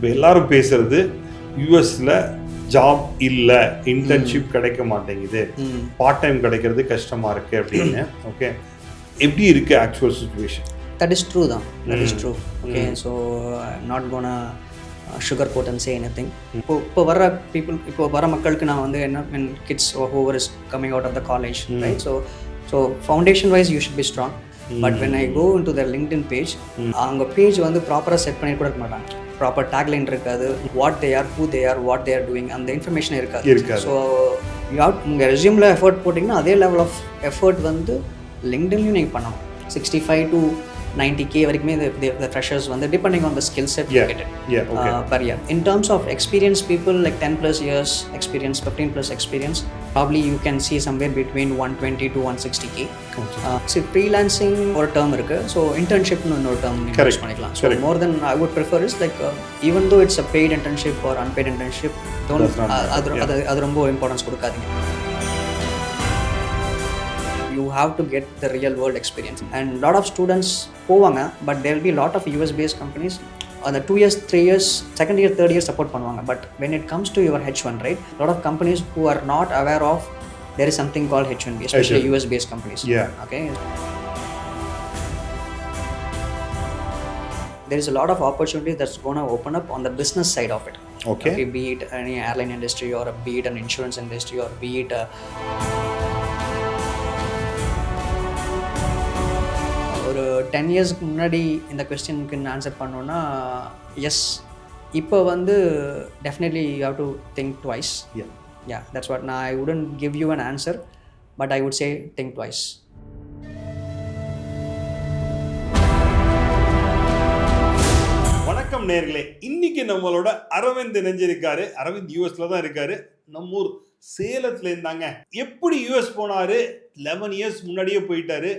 இப்போ எல்லாரும் பேசுறது யூஎஸ்ல ஜாப் இல்லை, இன்டர்ன்ஷிப் கிடைக்க மாட்டேங்குது, பார்ட் டைம் கிடைக்கிறது கஷ்டமா இருக்கு அப்படின்னு. ஓகே, எப்படி இருக்கு actual situation? That is true தான், that is true. Okay, so I'm not gonna sugarcoat and say anything. இப்போ வர people, இப்போ வர மக்களுக்கு நான் வந்து என்ன, when kids or whoever is coming out of the college, right? So foundation wise you should be strong. But when I go into their LinkedIn page, அவங்க page வந்து ப்ராப்பராக செட் பண்ணி கூட இருக்க மாட்டாங்க. ப்ராப்பர் டேக்லைன் இருக்காது, what they are, who they are, what they are doing, அந்த information இருக்காது. ஸோ உங்கள் ரெஸ்யூமில் எஃபர்ட் போட்டிங்கன்னா அதே லெவல் ஆஃப் எஃபர்ட் வந்து லிங்க்டின்லையும் நீங்கள் பண்ணணும். 65 to 90K வரைக்குமே the freshers வந்து depending on the skill set you get it. Per year. In terms of experienced people like 10 plus years experience, 15 plus experience, probably you can see somewhere between 120 to 160K. So freelancing ஒரு term இருக்கு, so internship னு ஒரு term நீங்க use பண்ணிக்கலாம். So more than I would prefer is like even though it's a paid internship or unpaid internship, அது ரொம்ப importance கொடுக்காதீங்க. You have to get the real world experience, and lot of students போவாங்க, but there will be lot of US based companies on the 2 years 3 years second year third year support பண்ணுவாங்க. But when it comes to your H1, right, lot of companies who are not aware of there is something called H1B, especially US based companies. Okay, there is a lot of opportunity that's going to open up on the business side of it. Okay, be it any airline industry or be it an insurance industry or be it ஒரு 10 இயர்ஸ்க்கு முன்னாடி இந்த கொஸ்டினுக்கு answer பண்ணோன்னா yes. இப்போ வந்து definitely you have to think twice. That's what. நான் I wouldn't give you an answer, but I would say think twice. வணக்கம் நேயர்களே, இன்னைக்கு நம்மளோட அரவிந்த் இணைஞ்சிருக்காரு. அரவிந்த் யூஎஸ்ல தான் இருக்காரு, நம்ம ஊர் சேலத்துல இருந்தாங்க. எப்படி யூஎஸ் போனாரு? 11 இயர்ஸ் முன்னாடியே போயிட்டாரு.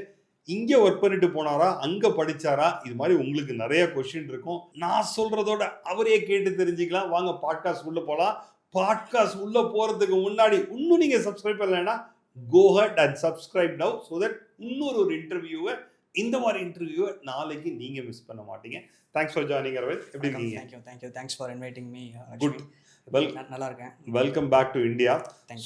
இங்கே ஒர்க் பண்ணிட்டு போனாரா, அங்கே படித்தாரா? இது மாதிரி உங்களுக்கு நிறைய கொஸ்டின் இருக்கும். நான் சொல்கிறதோட அவரே கேட்டு தெரிஞ்சுக்கலாம். வாங்க பாட்காஸ்ட் உள்ளே போகலாம். பாட்காஸ்ட் உள்ளே போகிறதுக்கு முன்னாடி இன்னும் நீங்கள் சப்ஸ்கிரைப் பண்ணலைன்னா go ahead and subscribe now so that இன்னொரு இன்டர்வியூவை, இந்த மாதிரி இன்டர்வியூவை நாளைக்கு நீங்கள் மிஸ் பண்ண மாட்டீங்க. Thanks for joining Aravind. எப்படி இருக்கீங்க? Thank you. Thanks for inviting me. Good. நல்லா இருக்கேன். Welcome back to India.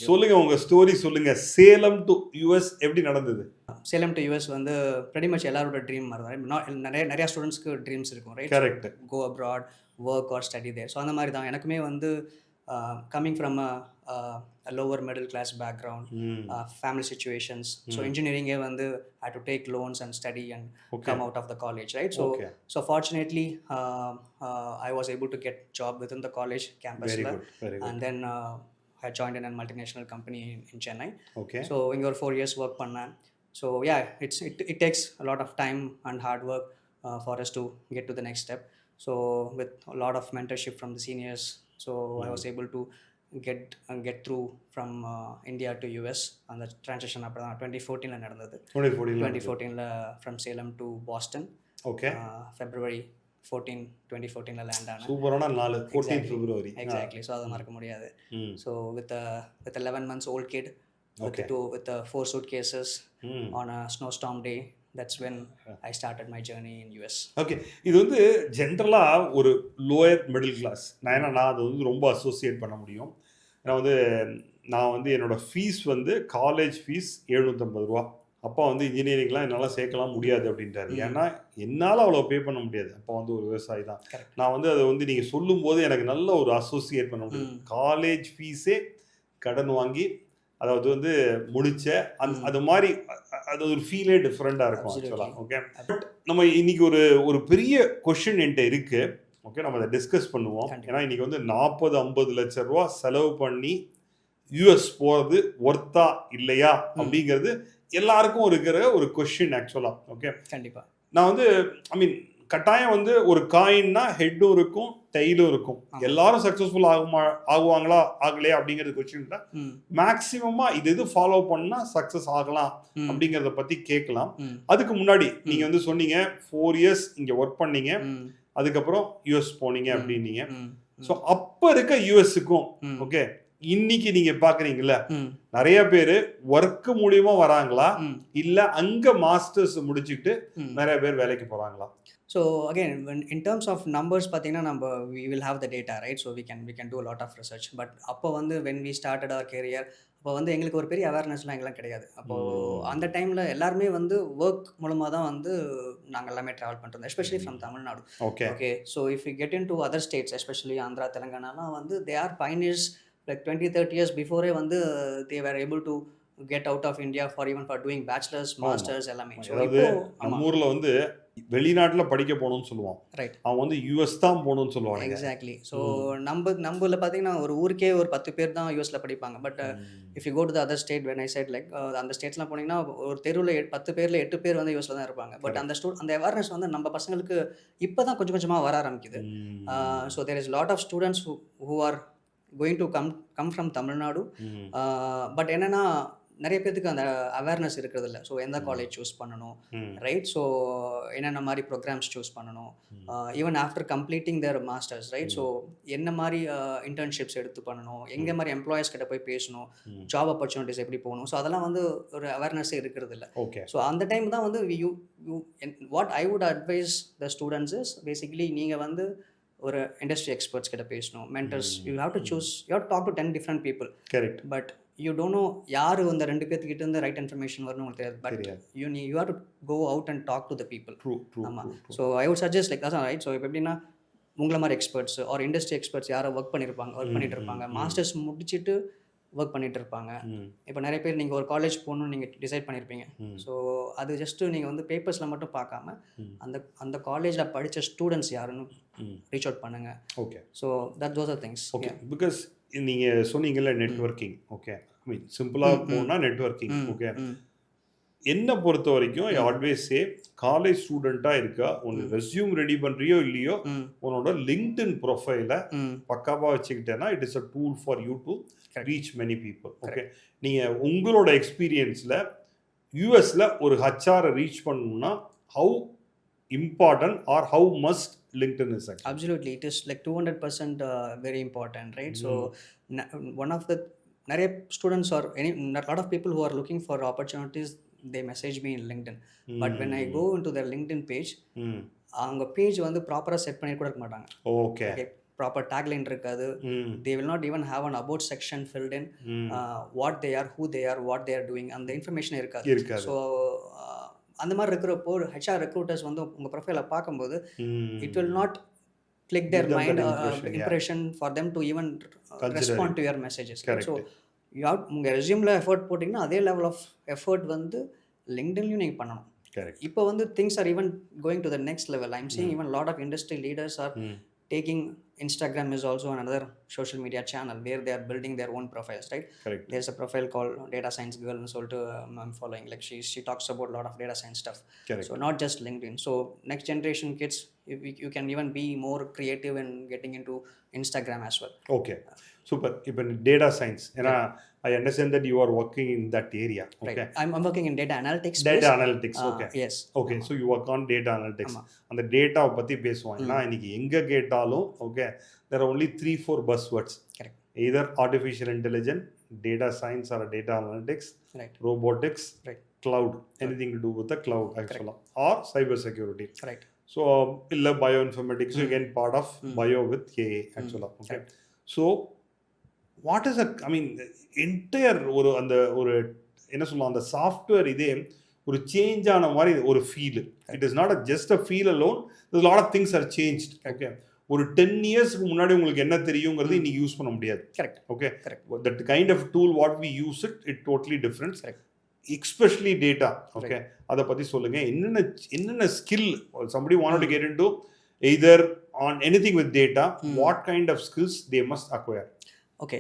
சொல்லுங்க, உங்க ஸ்டோரி சொல்லுங்க. சேலம் டு யூஎஸ் எப்படி நடந்தது? சேலம் டு யூஎஸ் வந்து pretty much எல்லாரோட ட்ரீம் மாதிரி தான். நிறைய ஸ்டூடெண்ட்ஸ்க்கு ட்ரீம்ஸ் இருக்கும், right? Correct. Go abroad, work or study there. So அந்த மாதிரி தான் எனக்குமே வந்து coming from a lower middle class background, family situations. So engineering வந்து I had to take loans and study and come out of the college, right? So fortunately I was able to get job within the college campus. Very good. And then I joined in a multinational company in Chennai. So inga or 4 years work பண்ணேன். So yeah, it takes a lot of time and hard work for us to get to the next step. So with a lot of mentorship from the seniors, so I was able to get through from India to US. and the transition அப்பதான் 2014ல நடந்தது. 2014ல from Salem to Boston. February 14 2014ல land ஆனேன். சூப்பரான நாள், 14 February. Exactly. So அது மறக்க முடியாது. So with 11 months old kid, with 4 suitcases on a snowstorm day, that's when I started my journey in US. Okay, இது வந்து ஜென்ரலா ஒரு லோயர் மிடில் கிளாஸ். நான் அதை வந்து ரொம்ப அசோசியேட் பண்ண முடியும். நான் வந்து என்னோட ஃபீஸ் வந்து காலேஜ் ஃபீஸ் 750 ரூபா. அப்பா வந்து இன்ஜினியரிங்லாம் என்னால் சேர்க்கலாம் முடியாது அப்படின்றாரு. ஏன்னா என்னால் அவ்வளோ பே பண்ண முடியாது. அப்பா வந்து ஒரு விவசாயி தான். நான் வந்து அதை வந்து நீங்கள் சொல்லும்போது எனக்கு நல்ல ஒரு அசோசியேட் பண்ண முடியும். காலேஜ் ஃபீஸே கடன் வாங்கி அதாவது வந்து முடிச்ச அது மாதிரி அது ஒரு ஃபீலே டிஃப்ரெண்டாக இருக்கும் ஆக்சுவலாக. ஓகே, பட் நம்ம இன்னைக்கு ஒரு பெரிய கொஷின் என்கிட்ட இருக்கு. ஓகே, நம்ம அதை டிஸ்கஸ் பண்ணுவோம். ஏன்னா இன்னைக்கு வந்து 40-50 லட்சம் ரூபா செலவு பண்ணி யூஎஸ் போகிறது ஒர்த்தா இல்லையா அப்படிங்கிறது எல்லாருக்கும் இருக்கிற ஒரு கொஷின் ஆக்சுவலாக. ஓகே, கண்டிப்பாக. நான் வந்து கட்டாயம் வந்து ஒரு காயின்னா ஹெட்டும் இருக்கும், டெய்லும் இருக்கும். எல்லாரும் சக்சஸ்ஃபுல் ஆகுவாங்களா ஆகலையா அப்படிங்கிறது கொஸ்டின் தான். மேக்சிமமா இது ஃபாலோ பண்ணா சக்சஸ் ஆகலாம் அப்படிங்கறத பத்தி கேட்கலாம். அதுக்கு முன்னாடி நீங்க வந்து சொன்னீங்க 4 இயர்ஸ் இங்க ஒர்க் பண்ணீங்க, அதுக்கப்புறம் யூஎஸ் போனீங்க அப்படின்னீங்க. ஸோ அப்ப இருக்க யூஎஸ்க்கும் ஓகே இன்னைக்கு நீங்க பாக்குறீங்கல்ல, நிறைய பேரு ஒர்க் மூலியமா வராங்களா இல்ல அங்க மாஸ்டர்ஸ் முடிச்சுட்டு நிறைய பேர் வேலைக்கு போறாங்களா? So again, in terms of numbers பார்த்தீங்கன்னா we will have the data, right? So we can do a lot of research. But அப்போ வந்து when we started our career, அப்போ வந்து எங்களுக்கு ஒரு பெரிய அவேர்னஸ்லாம் எங்கெல்லாம் கிடையாது. அப்போது அந்த டைமில் எல்லாருமே வந்து ஒர்க் மூலமாக தான் வந்து நாங்கள் எல்லாமே ட்ராவல் பண்ணிட்டு especially from Tamil Nadu. Okay, so if you get into other states, especially Andhra, தெலுங்கானாலாம் வந்து they are pioneers like 20-30 years before வந்து they were able to get out of India for even for doing bachelor's, masters எல்லாமே. So அதாவது நம்ம ஊரில் வந்து வெளிநாட்டில் படிக்க போகணும்னு சொல்லுவான், ரைட், அவன் வந்து யூஎஸ் தான் போகணும்னு சொல்லுவாங்க. எக்ஸாக்ட்லி. ஸோ நம்மள பார்த்தீங்கன்னா ஒரு ஊருக்கே ஒரு 10 பேர் தான் யூஎஸில் படிப்பாங்க. But if you go to the other state, when I said like அந்த ஸ்டேட்ஸ்லாம் போனீங்கன்னா ஒரு தெருவில் 10 பேரில் 8 பேர் வந்து யூஎஸில் தான் இருப்பாங்க. பட் அந்த அவேர்னஸ் வந்து நம்ம பசங்களுக்கு இப்போ தான் கொஞ்சம் கொஞ்சமாக வர ஆரம்பிக்குது. So there is lot of students who are going to come from Tamil Nadu. But என்னென்னா நிறைய பேருக்கு அந்த அவேர்னஸ் இருக்கிறது இல்லை. ஸோ எந்த காலேஜ் சூஸ் பண்ணணும், ரைட்? ஸோ என்னென்ன மாதிரி ப்ரோக்ராம்ஸ் சூஸ் பண்ணணும், even after completing their masters, right? So என்ன மாதிரி இன்டர்ன்ஷிப்ஸ் எடுத்து பண்ணணும், எங்கே மாதிரி எம்ப்ளாயர்ஸ் கிட்ட போய் பேசணும், ஜாப் ஆப்பர்ச்சுனிட்டிஸ் எப்படி போகணும், ஸோ அதெல்லாம் வந்து ஒரு அவேர்னஸே இருக்கிறது இல்லை. ஓகே, ஸோ அந்த டைம் தான் வந்து what I would advise the students is basically நீங்கள் வந்து ஒரு இண்டஸ்ட்ரி எக்ஸ்பர்ட்ஸ் கிட்ட பேசணும், mentors. You have to choose, you have to talk to 10 different people. Correct. But you don't know யார் அந்த 2 பேர்த்துக்கிட்ட இருந்து ரைட் இன்ஃபர்மேஷன் வரணும் உங்களுக்கு தெரியாது. But you have to go out and talk to the people. ஆமாம். So I would suggest like அதான், right? So இப்போ எப்படின்னா உங்களை மாதிரி எக்ஸ்பர்ட்ஸ் ஆர் இண்டஸ்ட்ரி எக்ஸ்பர்ட்ஸ் யாரோ ஒர்க் பண்ணிட்டு இருப்பாங்க, மாஸ்டர்ஸ் முடிச்சுட்டு ஒர்க் பண்ணிட்டு இருப்பாங்க. இப்போ நிறைய பேர் நீங்கள் ஒரு காலேஜ் போகணும்னு நீங்கள் டிசைட் பண்ணியிருப்பீங்க. ஸோ அது ஜஸ்ட்டு நீங்கள் வந்து பேப்பர்ஸில் மட்டும் பார்க்காம அந்த காலேஜில் படித்த ஸ்டூடெண்ட்ஸ் யாருன்னு ரீச் அவுட் பண்ணுங்க. Okay, so those are things. Okay, because நீங்கள் சொன்னீங்கல்ல நெட்வொர்க்கிங். ஓகே, ஐ மீன் சிம்பிளாக போனால் நெட்வொர்க்கிங். ஓகே, என்னை பொறுத்த வரைக்கும் ஐ ஆல்வேஸ் சே காலேஜ் ஸ்டூடெண்ட்டாக இருக்கா, உனக்கு ரெஸ்யூம் ரெடி பண்ணுறியோ இல்லையோ, உன்னோட லிங்க்டின் ப்ரொஃபைலை பக்காவாக வச்சுக்கிட்டேன்னா it is a tool for you to reach many people. Okay, நீங்கள் உங்களோட எக்ஸ்பீரியன்ஸில் யூஎஸில் ஒரு ஹச்ஆரை ரீச் பண்ணணும்னா how important or how must LinkedIn is actually? Absolutely, it is like 200% very important, right? So one of the நிறைய students or a lot of people who are looking for opportunities, they message me in LinkedIn. But when I go into their LinkedIn page, அவங்க page வந்து ப்ராப்பராக set பண்ணி கூட இருக்க மாட்டாங்க. Okay, proper tagline இருக்காது. they will not even have an about section filled in, what they are, who they are, what they are doing, அந்த information இருக்காது. ஸோ அந்த மாதிரி இருக்கிறப்போ ஹெச்ஆர் ரெக்ரூட்டர்ஸ் வந்து உங்கள் ப்ரொஃபைலை பார்க்கும்போது it will not click their mind impression for them to even respond to your messages. So you have உங்கள் ரெஸ்யூமில் எஃபர்ட் போட்டிங்கன்னா அதே லெவல் ஆஃப் எஃபர்ட் வந்து லிங்க்டின்லையும் நீங்கள் பண்ணணும். இப்போ வந்து things are even going to the next level. I am seeing even lot of industry leaders are taking Instagram is also another social media channel where they are building their own profiles, right? Correct. There's a profile called Data Science Girl and so I'm following, like she talks about a lot of data science stuff. Correct. So not just LinkedIn. So next generation kids, you can even be more creative in getting into Instagram as well. Okay, super. Even data science, and I understand that you are working in that area. Okay, right. I'm working in data analytics. Data analytics. Okay. Yes. Okay, so you work on data analytics. அந்த டேட்டாவை பற்றி பேசுவோம். ஏன்னா இன்னைக்கு எங்கே கேட்டாலும் okay there are only 3-4 buzzwords. Correct. Either artificial intelligence, data science or data analytics, right, robotics, right, cloud, anything to do with the cloud actually, or cyber security. Right. So illa bioinformatics, you again part of bio with AI actually. Okay. Right. So what is a, I mean entire ஒரு என்ன சொல்லலாம், அந்த software இதே ஒரு change ஆன மாதிரி ஒரு feel. It is not just a feel alone, there's a lot of things are changed. Okay, ஒரு 10 இயர்ஸ்க்கு முன்னாடி உங்களுக்கு என்ன தெரியுங்கிறது இன்னைக்கு யூஸ் பண்ண முடியாது. Correct. Okay, that kind of tool what we use it totally different. Correct. Especially data. Okay, அதை பற்றி சொல்லுங்க. என்னென்ன skill somebody wanted to get into either on anything with data, what kind of skills they must acquire? Okay,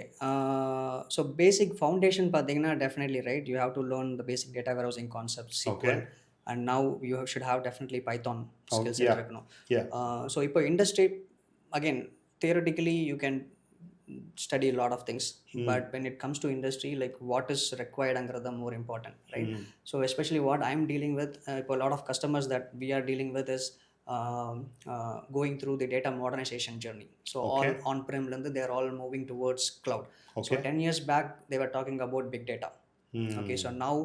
so basic foundation பார்த்தீங்கன்னா definitely, right, you have to learn the basic data warehousing concepts, SQL. Okay. And now you should have definitely Python skills. இருக்கணும். So இப்போ industry, again theoretically you can study a lot of things, but when it comes to industry, like what is required angrada more important, right? So especially what I'm dealing with, a lot of customers that we are dealing with is going through the data modernization journey. So all on-prem they are all moving towards cloud. So 10 years back they were talking about big data. Okay, so now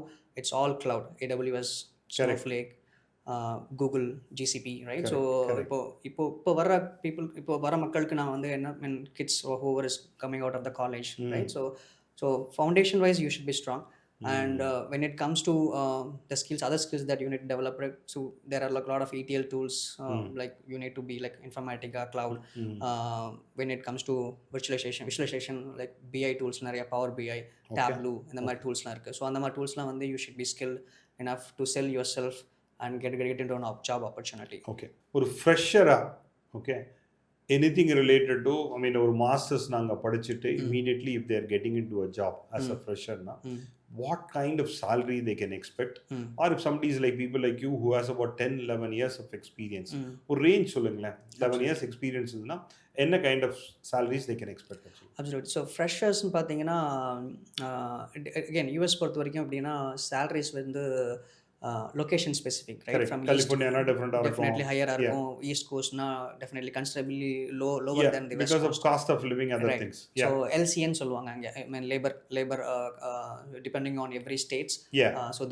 it's all cloud, AWS, Snowflake, Google GCP right so correct. இப்போ வர இப்போ வர மக்களுக்கு நான் வந்து என்ன mean kids whoever is coming out of the college right so foundation wise you should be strong and when it comes to the other skills that you need to develop, right? So there are like a lot of ETL tools like you need to be like Informatica cloud. When it comes to visualization like BI tools நிறைய Power BI, Tableau இந்த மாதிரி டூல்ஸ்லாம் இருக்குது. So அந்த மாதிரி டூல்ஸ்லாம் வந்து you should be skilled enough to sell yourself and get into a job opportunity. Okay, ஒரு ஃப்ரெஷராக okay anything related to, I mean, ஒரு மாஸ்டர்ஸ் நாங்கள் படிச்சுட்டு immediately if they are getting into a job as a fresher na, what kind of salary they can expect, or if somebody is like people like you who has about 10-11 years of experience, ஒரு range சொல்லுங்களேன். 11 years experience இருந்தா என்ன kind of salaries they can expect actually? Absolutely. So freshers பார்த்தீங்கன்னா again US பொறுத்த வரைக்கும் அப்படின்னா salaries வந்து location specific, right? Correct. From California na different definitely higher இருக்கும். East coast na definitely considerably lower than the west because coast. of cost of living, other Right. things. So LCN சொல்லுவாங்க அங்க. I mean labor depending on every states. So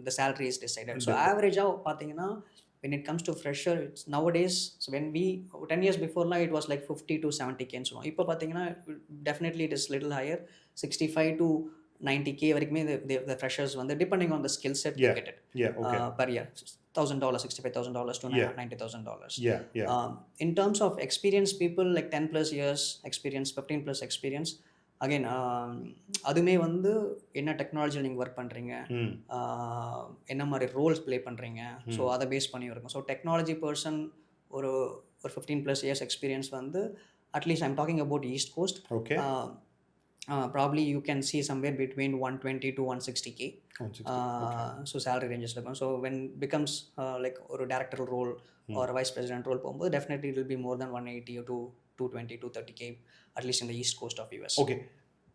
the salary is decided. So average பார்த்தீங்கன்னா when it comes to fresher, it's nowadays, so when we 10 years before now it was like 50 to 70k and so on. இப்போ பார்த்தீங்கன்னா definitely it is little higher, 65 to 90k வரைக்குமே the freshers வந்து depending on the skill set you get it per year, $1,000, $65,000 to $90,000. In terms of experienced people like 10 plus years experience, 15 plus experience, again அதுமே வந்து என்ன டெக்னாலஜியில் நீங்கள் work பண்ணுறீங்க, என்ன மாதிரி ரோல்ஸ் ப்ளே பண்ணுறீங்க, ஸோ அதை பேஸ் பண்ணி இருக்கும். ஸோ டெக்னாலஜி பர்சன் ஒரு 15 plus years experience வந்து at least I'm talking about east coast, probably you can see somewhere between 120 to 160k. So salary ranges இருக்கும். So when becomes like ஒரு director role or vice president role போகும்போது definitely it will be more than 180 to 220 to 30k at least in the east coast of US. Okay,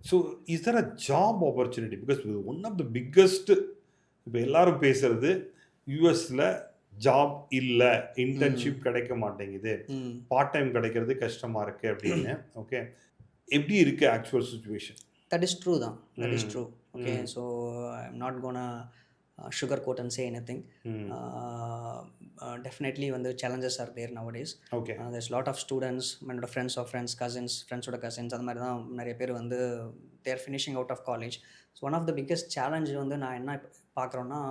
so is there a job opportunity? Because one of the biggest இப்போ எல்லாரும் பேசுறது யூஎஸ்ல job இல்லை, internship கிடைக்க மாட்டேங்குது, part time கிடைக்கிறது கஷ்டமா இருக்கு அப்படின்னு. ஓகே, எப்படி இருக்கு actual situation? That is true தான். That is true. Okay, so I'm not gonna sugarcoat and say anything. Definitely when the challenges are there nowadays. Okay. There's a lot of students, என்னோட friends of friends, cousins, friends-ஓட cousins, அந்த மாதிரி தான் நிறைய பேர் வந்து they are finishing out of college. So one of the biggest challenge வந்து நான் என்ன பார்க்குறோன்னா,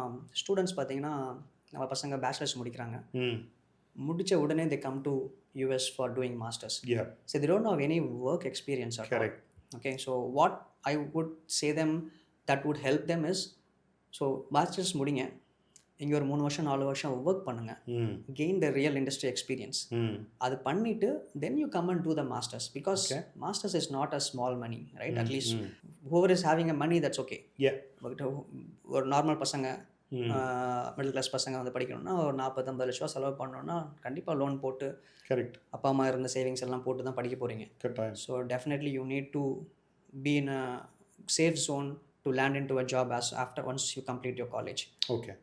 ஸ்டூடெண்ட்ஸ் பார்த்தீங்கன்னா நம்ம பசங்க பேச்சுலர்ஸ் முடிக்கிறாங்க, முடிச்ச உடனே they come to US for doing masters. So they don't have any work experience at all. Okay, so what I would say them that would help them is, so masters முடிங்க, இங்கே ஒரு 3 வருஷம் 4 வருஷம் work பண்ணுங்க, gain the real industry experience. அது பண்ணிட்டு then you come and do the masters, because masters is not a small money, right? At least whoever is having a money that's okay. ஒரு normal பசங்க மிடில் கிளாஸ் பசங்க வந்து படிக்கணும்னா ஒரு 40-50 லட்ச ரூபா செலவு பண்ணோன்னா கண்டிப்பாக லோன் போட்டு, கரெக்ட், அப்பா அம்மா இருந்த சேவிங்ஸ் எல்லாம் போட்டு தான் படிக்க போகிறீங்க. So definitely you need to be in a safe zone to land into a job after once you complete your college. Okay,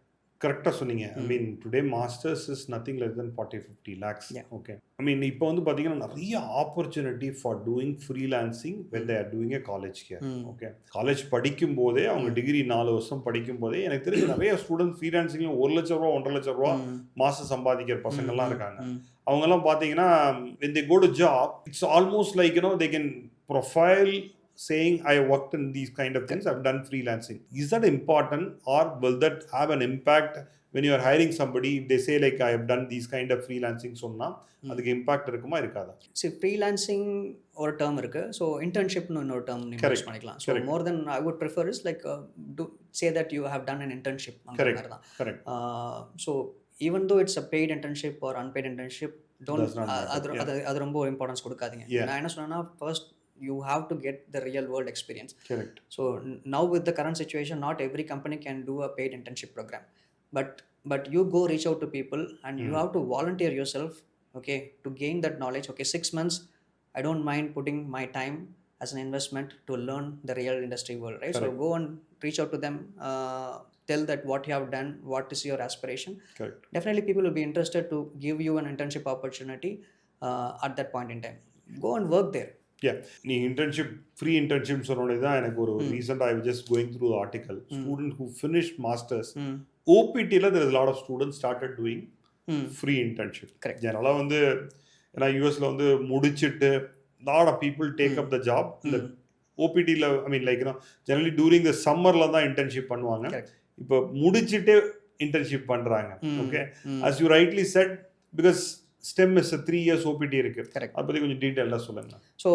கரெக்டாக சொன்னீங்க. I mean today masters is nothing less than 40-50 lakhs. Okay, I mean இப்போ வந்து பார்த்தீங்கன்னா நிறைய opportunity for doing freelancing when they are doing a college here. Okay, college படிக்கும் போதே அவங்க degree 4 வருஷம் படிக்கும் போதே எனக்கு தெரிஞ்ச நிறைய ஸ்டூடெண்ட் ஃப்ரீலான்சிங்ல 1 லட்ச ரூபா 1.5 லட்ச ரூபா மாதம் சம்பாதிக்கிற பசங்கள்லாம் இருக்காங்க. அவங்கெல்லாம் பார்த்தீங்கன்னா when they go to job, it's almost like, you know, they can profile saying I worked in these kind of things, I've done freelancing. Is that important, or will that have an impact when you are hiring somebody if they say like I have done these kind of freelancing? சொன்னா அதுக்கு impact இருக்குமா இருக்காதா? சரி, freelancing ஒரு term இருக்கு, so இன்டர்ன்ஷிப்னு இன்னொரு term நீங்க use பண்ணிக்கலாம். So more then I would prefer is like to say that you have done an internship. அந்த மாதிரி தான். So even though it's a paid internship or unpaid internship, don't அது ரொம்ப importance கொடுக்காதீங்க. நான் என்ன சொன்னேன்னா, first you have to get the real world experience. Correct. So now with the current situation, not every company can do a paid internship program, but you go reach out to people and you have to volunteer yourself, okay, to gain that knowledge. Okay, 6 months I don't mind putting my time as an investment to learn the real industry world, right? Correct. So go and reach out to them, tell that what you have done, what is your aspiration. Correct. Definitely people will be interested to give you an internship opportunity at that point in time. Go and work there. நீ internship, free internship சொன்னோடனே தான் எனக்கு ஒரு ரீசெண்டாக I was just going through the article. Student who finished masters OPTல there is a lot of students started doing free internship. Correct. ஜெனரலாக வந்து ஏன்னா யூஎஸ்ல வந்து முடிச்சுட்டு lot of people take up the job. இந்த ஓபிடியில் I mean like generally during the சம்மரில் தான் இன்டர்ன்ஷிப் பண்ணுவாங்க. இப்போ முடிச்சுட்டே இன்டர்ன்ஷிப் பண்ணுறாங்க. Okay, as you rightly said, because STEM is a 3 years OPT இருக்கு. அதை பற்றி கொஞ்சம் டீட்டெயிலாக சொல்லுங்க. ஸோ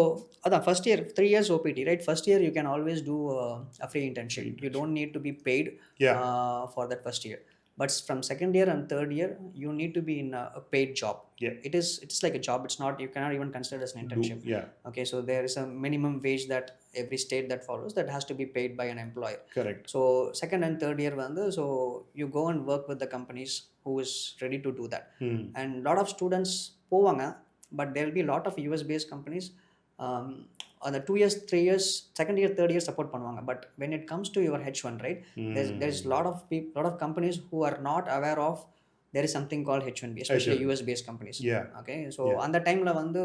அதான் first year 3 years OPT, right? First year you can always do a free internship. You don't need to be paid for that first year. But from second year and third year, you need to be in a paid job. Yeah. It's like a job. It's not, you cannot even consider it as an internship. Yeah. Okay, so there is a minimum wage that every state that follows that has to be paid by an employer. Correct. So second and third year so you go and work with the companies who is ready to do that. And lot of students povanga, but there will be a lot of US based companies on the 2 years 3 years second year third year support பண்ணுவாங்க. But when it comes to your H1, right, there's lot of companies who are not aware of there is something called H1B, especially US based companies. Okay, so அந்த டைம்ல வந்து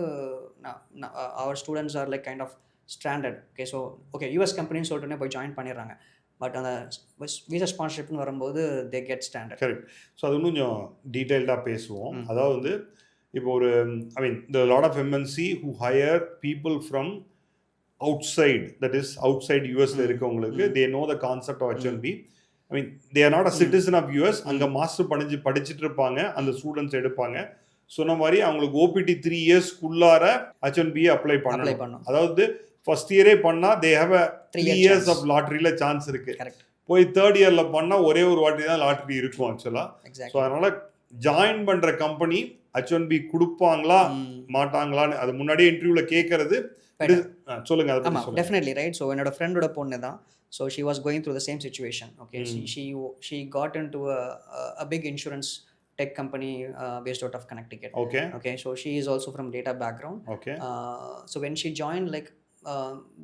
our students are like kind of stranded. Okay, so okay, US companies சொல்லிட்டு போய் join பண்ணிடுறாங்க. But அந்த visa ஸ்பான்சர்ஷிப்னு வரும்போது they get stranded. Correct. So அது இன்னும் கொஞ்சம் டீட்டெயில்டாக பேசுவோம். அதாவது இப்போ ஒரு ஐ மீன் the lot of MNC who hire people from outside, that is outside USல இருக்கவங்களுக்கு they know the concept of H1B. I mean they are not a citizen of US. அங்கே மாஸ்டர் படிச்சுட்டு இருப்பாங்க, அந்த ஸ்டூடெண்ட்ஸ் எடுப்பாங்க. சொன்ன மாதிரி அவங்களுக்கு OPT 3 yearsக்குள்ளார H1B அப்ளை பண்ணணும். அதாவது ஃபர்ஸ்ட் இயரே பண்ணால் they have a 3 years of லாட்ரியில் chance இருக்கு. போய் தேர்ட் இயரில் பண்ணால் ஒரே ஒரு வாட்டி தான் லாட்ரி இருக்கும் ஆக்சுவலாக. ஸோ அதனால ஜாயின் பண்ணுற கம்பெனி H1B கொடுப்பாங்களா மாட்டாங்களான்னு அது முன்னாடியே இன்டர்வியூவில் கேட்கறது. சொல்லுங்க. ஆமாம், டெஃபினெட்லி, ரைட். ஸோ என்னோட ஃப்ரெண்டோட பொண்ணு தான். So she was going through the same situation. Okay, she got into a big insurance tech company based out of Connecticut. Okay, so she is also from data background. So when she joined, like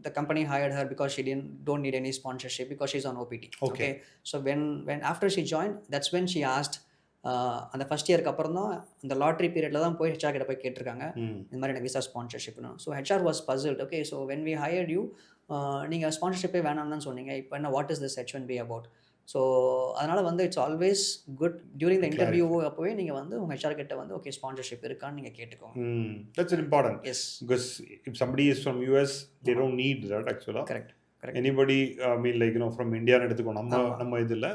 the company hired her because she don't need any sponsorship because she's on OPT. Okay, so when after she joined, that's when she asked அந்த first இயருக்கு அப்புறம் தான் அந்த lottery பீரியடில் தான் போய் HR கிட்ட போய் கேட்டிருக்காங்க இந்த மாதிரி எனக்கு விசா ஸ்பான்சர்ஷிப்னு. So HR was puzzled. Okay, so when we hired you நீங்கள் ஸ்பான்சர்ஷிப்பே வேணாம்னு தான் சொன்னீங்க, இப்போ என்ன what is this H1B about? So அதனால் வந்து it's always good during the interview அப்போவே நீங்கள் வந்து உங்கள் ஹெச்ஆர் கிட்ட வந்து ஓகே ஸ்பான்சர்ஷிப் இருக்கான்னு நீங்கள் கேட்டுக்கோங்க. That's important. Yes, because if somebody is from US they don't need that actually. Correct. Anybody I mean like from இந்தியான்னு எடுத்துக்கோ. நம்ம இதில்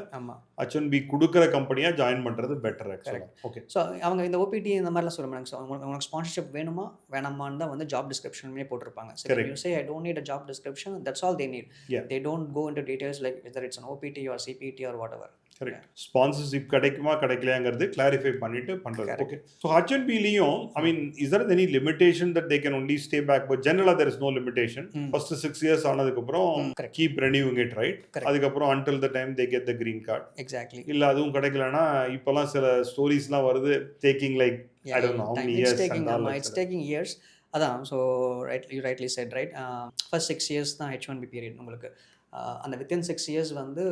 H1B கொடுக்குற கம்பெனியாக ஜாயின் பண்ணுறது பெட்டர் ஆக்சுவலாக. ஓகே, ஸோ அவங்க இந்த OPT இந்த மாதிரிலாம் சொல்ல மாட்டாங்க. ஸோ உங்களுக்கு ஸ்பான்சர்ஷிப் வேணுமா வேணாமான்னு தான் வந்து ஜாப் டிஸ்கிரிப்ஷன்லேயே போட்டிருப்பாங்க. So you say I don't need a job description, that's all they need. They don't go into details like whether it's an OPT or CPT or whatever. Correct. Sponsorship கிடைக்குமா கிடைக்கலையாங்கிறது clarify பண்ணிட்டு பண்ணுறது. Okay, so H1Bலையும் I mean is there any limitation that they can only stay back? But ஜெனரலாக there is no limitation. First 6 years ஆனதுக்கப்புறம் keep renewing it, right? அதுக்கப்புறம் until the time they get the green card. Exactly. இல்லை அதுவும் கிடைக்கலன்னா இப்போலாம் சில ஸ்டோரிஸ்லாம் வருது taking like I don't know how many years. It's taking years. அதான், so you rightly said, right? First 6 years தான் H1B period உங்களுக்கு. அந்த வித்தின் 6 years வந்து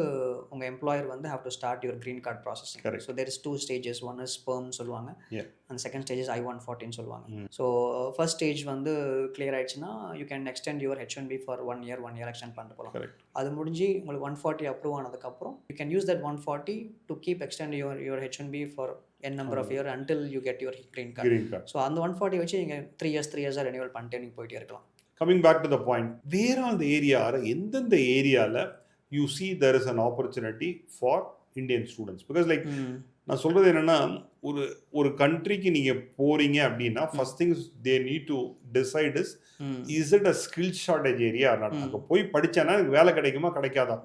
உங்கள் எம்ப்ளாயர் வந்து have to start your green card processing. So there is 2 stages. One is PERM சொல்லுவாங்க, and second stage is I-140 சொல்லுவாங்க. So first stage வந்து clear ஆயிடுச்சுன்னா you can extend your H1B for 1 year extend பண்ணிட்டு போகலாம். அது முடிஞ்சு உங்களுக்கு 140 approve ஆனதுக்கப்புறம் you can use that 140 to keep extend your H1B for n number of year until you get your green card. So அந்த 140 வச்சு நீங்கள் 3 years ரெனியூவல் பண்ணிட்டே நீங்கள் போயிட்டே இருக்கலாம். Coming back to the point, where are the area, எந்தெந்த ஏரியாவில் you see there is an opportunity for Indian students? Because like நான் சொல்கிறது என்னென்னா, ஒரு கண்ட்ரிக்கு நீங்கள் போகிறீங்க அப்படின்னா first things they need to decide is it a skill shortage area or not. அங்கே போய் படித்தேன்னா எனக்கு வேலை கிடைக்குமா கிடைக்காதா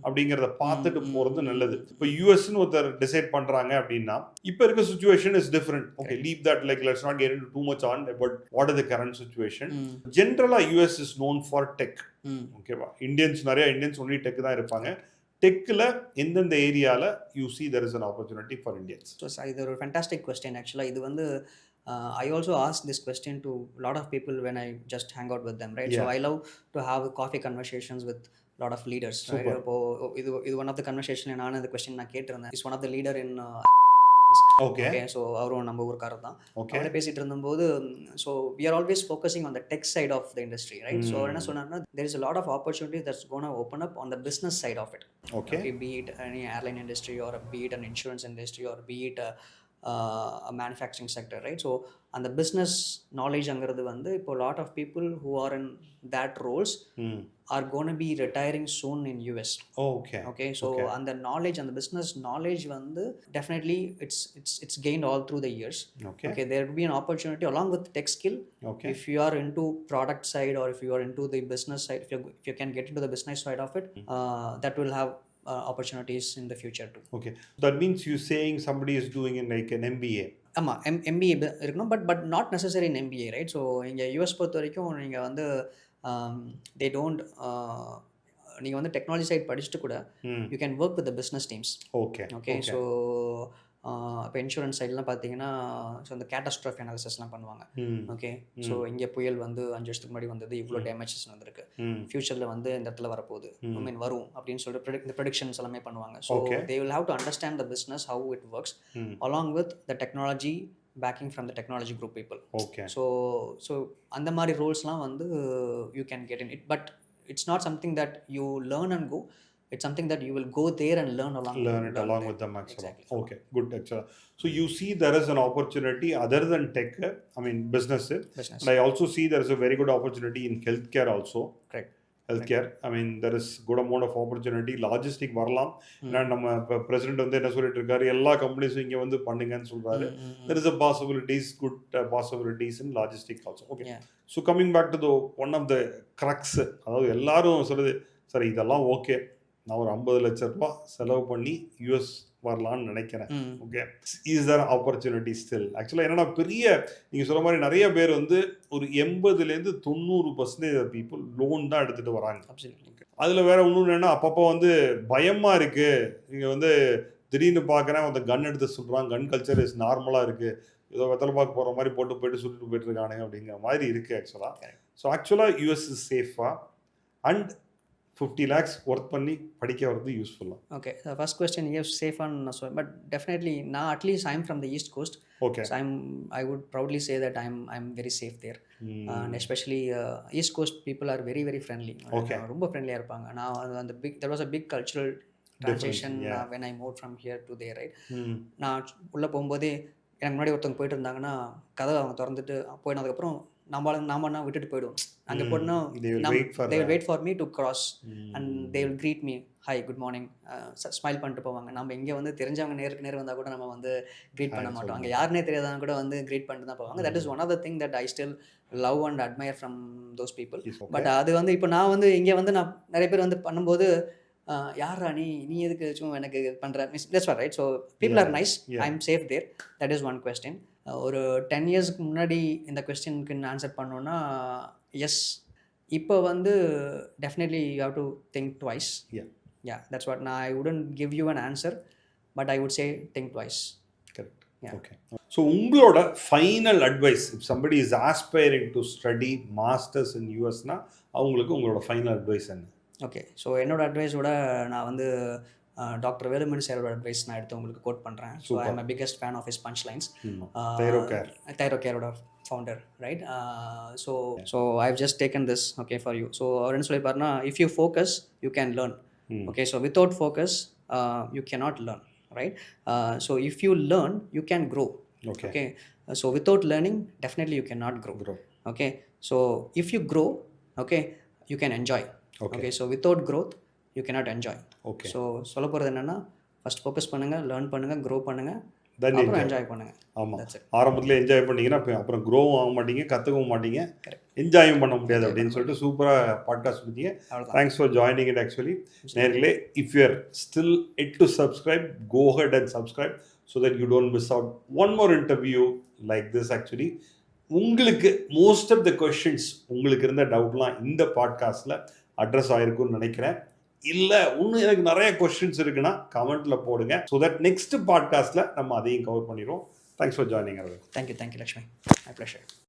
அப்படிங்கிறத பார்த்துட்டு போகிறது நல்லது. இப்போ யூஎஸ்ன்னு ஒருத்தர் டிசைட் பண்ணுறாங்க அப்படின்னா இப்போ இருக்க situation is different. Okay, leave that, like let's not get into too much on but what is the current situation. ஜென்ரலாக US is known for tech. ஓகேவா, நிறைய இந்தியன்ஸ் ஒன்லி டெக் தான் இருப்பாங்க. டெக்கில் எந்தெந்த ஏரியாவில் you see there is an opportunity for Indians? So இது ஒரு fantastic question ஆக்சுவலாக. இது வந்து I also ask this question to a lot of people when I just hang out with them, right? So I love to have coffee conversations with a lot of leaders. Right? This one of the conversation நான் இந்த question நான் கேட்டிருந்தேன். Is one of the leader in American Airlines. Okay okay so அவரும் நம்ம ஊருக்காரர் தான். Okay அவரே பேசிகிட்டு இருந்தபோது so we are always focusing on the tech side of the industry, right? So என்ன சொன்னார்னா there is a lot of opportunity that's going to open up on the business side of it. Okay Okay, be it any airline industry or be it an insurance industry or be it a manufacturing sector, right? So and the business knowledge அங்கிறது வந்து இப்போ lot of people who are in that roles are going to be retiring soon in US. Okay Okay, so and the knowledge and the business knowledge வந்து definitely it's gained all through the years. Okay Okay, there will be an opportunity along with tech skill. Okay If you are into product side or if you are into the business side, if you can get into the business side of it, that will have opportunities in the future too. Okay, that means you saying somebody is doing in like an MBA. ஆமாம், MBA இருக்கணும், but not necessary in MBA, right? So இங்கே US பொறுத்த வரைக்கும் நீங்கள் வந்து they don't நீங்கள் வந்து technology side படிச்சுட்டு கூட you can work with the business teams. Okay okay, so இப்போ இன்சூரன்ஸ் சைட்லாம் பார்த்தீங்கன்னா ஸோ இந்த கேட்டஸ்ட்ராஃபி அனாலிசிஸ்லாம் பண்ணுவாங்க. ஓகே, ஸோ இங்கே புயல் வந்து 5 வருஷத்துக்கு முன்னாடி வந்தது, இவ்வளோ டேமேஜஸ் வந்திருக்கு, ஃபியூச்சரில் வந்து இந்த இடத்துல வரப்போகுது, ஐ மீன் வரும் அப்படின்னு சொல்லிட்டு இந்த ப்ரெடிக்ஷன்ஸ் எல்லாமே பண்ணுவாங்க. So they will have to understand the business how it works along with the technology backing from the technology group people. Okay, so அந்த மாதிரி ரோல்ஸ்லாம் வந்து you can get in it, but it's not something that you learn and go. It's something that you will go there and learn it along with them actually. Exactly. Okay, good actually. So you see there is an opportunity other than tech, I mean business. And I also see there is a very good opportunity in healthcare also. Correct. Healthcare, I mean there is good amount of opportunity. Logistic வரலாம். நான் நம்ம president வந்து என்ன சொல்லிட்டு இருக்காரு, எல்லா கம்பெனிஸும் இங்கே வந்து பண்ணுங்கன்னு சொல்றாரு. There is a good possibilities in logistic also. Okay. Yeah. So coming back to the one of the crux, அதாவது எல்லாரும் சொல்லுது சரி இதெல்லாம் ஓகே, நான் ஒரு 50 லட்சம் ரூபா செலவு பண்ணி யூஎஸ் வரலான்னு நினைக்கிறேன். Okay, is there opportunity still? ஆக்சுவலாக என்னன்னா பெரிய நீங்கள் சொல்கிற மாதிரி நிறைய பேர் வந்து ஒரு 80% 90% பீப்புள் லோன் தான் எடுத்துகிட்டு வராங்க. அதில் வேற இன்னொன்று என்ன, அப்பப்போ வந்து பயமாக இருக்குது. நீங்கள் வந்து திடீர்னு பார்க்குறேன் அந்த கன் எடுத்து சொல்கிறான், கன் கல்ச்சர் இஸ் நார்மலாக இருக்குது, ஏதோ வெத்தலை பார்க்க போகிற மாதிரி போயிட்டு சுட்டுட்டு போயிட்டு இருக்கானே அப்படிங்கிற மாதிரி இருக்குது ஆக்சுவலாக. ஸோ ஆக்சுவலாக யூஎஸ் இஸ் சேஃபா அண்ட் 50 lakhs ஒர்க் பண்ணி படிக்க வரது யூஸ்ஃபுல்லாக? ஓகே, ஃபர்ஸ்ட் கொஸ்டின் எஸ் சேஃபான்னு நான் சொல்லுவேன், பட் டெஃபினெட்லி நான் at least I am from the east coast. Okay, so I would proudly say that I am very safe there. And especially east coast people are very very friendly. ரொம்ப ஃப்ரெண்ட்லியாக இருப்பாங்க. நான் அந்த there was a big cultural transaction when I move from here to their, right? நான் உள்ளே போகும்போதே எனக்கு முன்னாடி ஒருத்தவங்க போயிட்டு இருந்தாங்கன்னா கதவை அவங்க திறந்துட்டு போயினதுக்கப்புறம் நாம விட்டுட்டு போயிடுவோம். அங்கே போனா they will wait for me to cross and they will greet me, hi good morning, smile பண்ணிட்டு போவாங்க. நம்ம இங்கே வந்து தெரிஞ்சவங்க நேருக்கு நேர் வந்தால் கூட நம்ம வந்து க்ரீட் பண்ண மாட்டோம். அங்கே யாருனே தெரியாதவங்க கூட வந்து க்ரீட் பண்ணிட்டு தான் போவாங்க. That is one of the thing that I still love and admire from those people. But அது வந்து இப்போ நான் வந்து இங்கே வந்து நான் நிறைய பேர் வந்து பண்ணும்போது யாரா நீ எதுக்கு சும்மா எனக்கு பண்ணுற that's what, right? So people are nice, I am safe there. That is one question. ஒரு 10 இயர்ஸ்க்கு முன்னாடி இந்த கொஸ்டினுக்கு ஆன்சர் பண்ணோன்னா எஸ், இப்போ வந்து definitely you have to think twice. Yeah that's what. நான் I wouldn't give you an answer, but I would say think twice. Correct. Okay, so உங்களோட final advice, if somebody is aspiring to study masters in யூஎஸ்னா அவங்களுக்கு உங்களோட final advice என்ன? Okay, so என்னோட அட்வைஸோட நான் வந்து டாக்டர் வேலுமணி சாரோட அட்வைஸ் நான் எடுத்து உங்களுக்கு கோட் பண்ணுறேன். So I am biggest fan of his punch lines. தைரோகேரோட founder, right? So I have just taken this okay for you. So அவர் என்ன சொல்லிப்பாருன்னா, if you focus you can learn. Okay, so without focus you cannot learn, right? So if you learn you can grow. Okay, so without learning definitely you can not grow. Okay, so if you grow okay you can enjoy. Okay, so without growth you cannot enjoy. Okay, so சொல்ல போகிறது என்னென்னா first focus பண்ணுங்கள், learn பண்ணுங்கள், grow பண்ணுங்கள், அப்புறம் enjoy பண்ணுங்கள். ஆமாம், ஆரம்பத்தில் என்ஜாய் பண்ணிங்கன்னா அப்புறம் க்ரோவும் ஆக மாட்டீங்க, கற்றுக்கவும் மாட்டீங்க, என்ஜாயும் பண்ண முடியாது அப்படின்னு சொல்லிட்டு சூப்பராக பாட்காஸ்ட் கொடுத்தீங்க. Thanks for joining it. Actually நேர்களே, if you are still yet to subscribe, go ahead and subscribe so that you don't miss out one more interview like this. Actually உங்களுக்கு மோஸ்ட் ஆஃப் த கொஷின்ஸ் உங்களுக்கு இருந்த டவுட்லாம் இந்த பாட்காஸ்ட்டில் address ஆகிருக்குன்னு நினைக்கிறேன். இல்லை இன்னும் எனக்கு நிறைய கொஸ்டின்ஸ் இருக்குன்னா கமெண்ட்டில் போடுங்க. ஸோ தட் நெக்ஸ்ட் பாட்காஸ்ட்டில் நம்ம அதையும் கவர் பண்ணிடுவோம். Thanks for joining Aravind. Thank you Lakshmi. My pleasure.